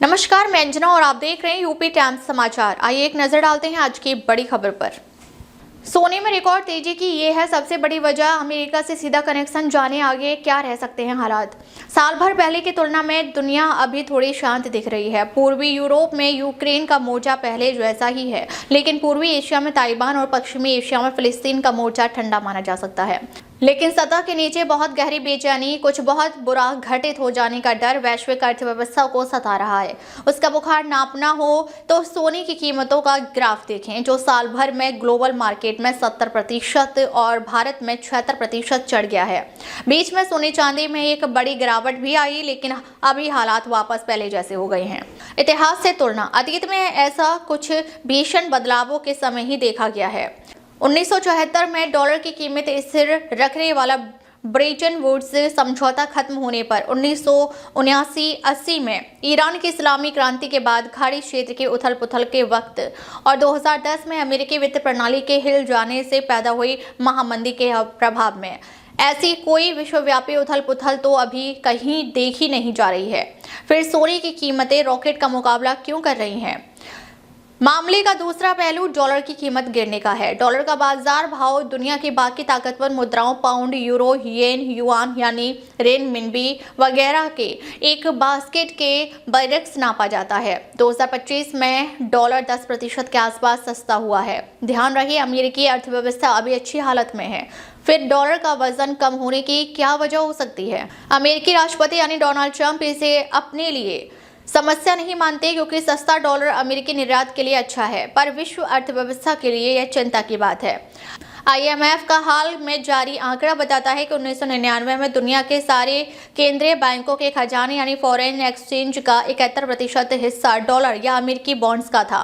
नमस्कार, मैं अंजना और आप देख रहे हैं यूपी टाइम्स समाचार। आइए एक नजर डालते हैं आज की बड़ी खबर पर। सोने में रिकॉर्ड तेजी की ये है सबसे बड़ी वजह। अमेरिका से सीधा कनेक्शन, जाने आगे क्या रह सकते हैं हालात। साल भर पहले की तुलना में दुनिया अभी थोड़ी शांत दिख रही है। पूर्वी यूरोप में यूक्रेन का मोर्चा पहले जैसा ही है, लेकिन पूर्वी एशिया में ताइवान और पश्चिमी एशिया में फिलिस्तीन का मोर्चा ठंडा माना जा सकता है। लेकिन सतह के नीचे बहुत गहरी बेचैनी, कुछ बहुत बुरा घटित हो जाने का डर वैश्विक अर्थव्यवस्था को सता रहा है। उसका बुखार नापना हो तो सोने की कीमतों का ग्राफ देखें, जो साल भर में ग्लोबल मार्केट में 70% और भारत में 76% चढ़ गया है। बीच में सोने चांदी में एक बड़ी गिरावट भी आई, लेकिन अभी हालात वापस पहले जैसे हो गए हैं। इतिहास से तुलना, अतीत में ऐसा कुछ भीषण बदलावों के समय ही देखा गया है। 1974 में डॉलर की कीमत स्थिर रखने वाला ब्रेटन वुड्स समझौता खत्म होने पर 1979-80 में ईरान की इस्लामी क्रांति के बाद खाड़ी क्षेत्र के उथल पुथल के वक्त और 2010 में अमेरिकी वित्त प्रणाली के हिल जाने से पैदा हुई महामंदी के प्रभाव में ऐसी कोई विश्वव्यापी उथल पुथल तो अभी कहीं देखी नहीं जा रही है। फिर सोने की कीमतें रॉकेट का मुकाबला क्यों कर रही हैं? मामले का दूसरा पहलू डॉलर की कीमत गिरने का है। डॉलर का बाजार भाव दुनिया की बाकी ताकतवर मुद्राओं पाउंड, यूरो, येन, युआन यानी रेनमिनबी वगैरह के एक बास्केट के बरक्स नापा जाता है। 2025 में डॉलर 10% के आसपास सस्ता हुआ है। ध्यान रहे, अमेरिकी अर्थव्यवस्था अभी अच्छी हालत में है। फिर डॉलर का वजन कम होने की क्या वजह हो सकती है? अमेरिकी राष्ट्रपति यानी डोनाल्ड ट्रंप इसे अपने लिए समस्या नहीं मानते, क्योंकि सस्ता डॉलर अमेरिकी निर्यात के लिए अच्छा है, पर विश्व अर्थव्यवस्था के लिए यह चिंता की बात है। IMF का हाल में जारी आंकड़ा बताता है कि 1999 में दुनिया के सारे केंद्रीय बैंकों के खजाने यानी फॉरेन एक्सचेंज का 71% हिस्सा डॉलर या अमेरिकी बॉन्ड्स का था,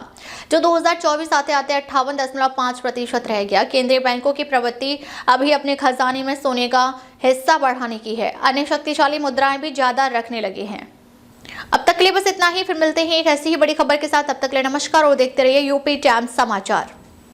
जो 2024 आते आते 58.5% रह गया। केंद्रीय बैंकों की प्रवृत्ति अभी अपने खजाने में सोने का हिस्सा बढ़ाने की है। अन्य शक्तिशाली मुद्राएं भी ज्यादा रखने लगे हैं। अब तक के लिए बस इतना ही। फिर मिलते हैं एक ऐसी ही बड़ी खबर के साथ। तब तक के लिए नमस्कार और देखते रहिए यूपी टाइम्स समाचार।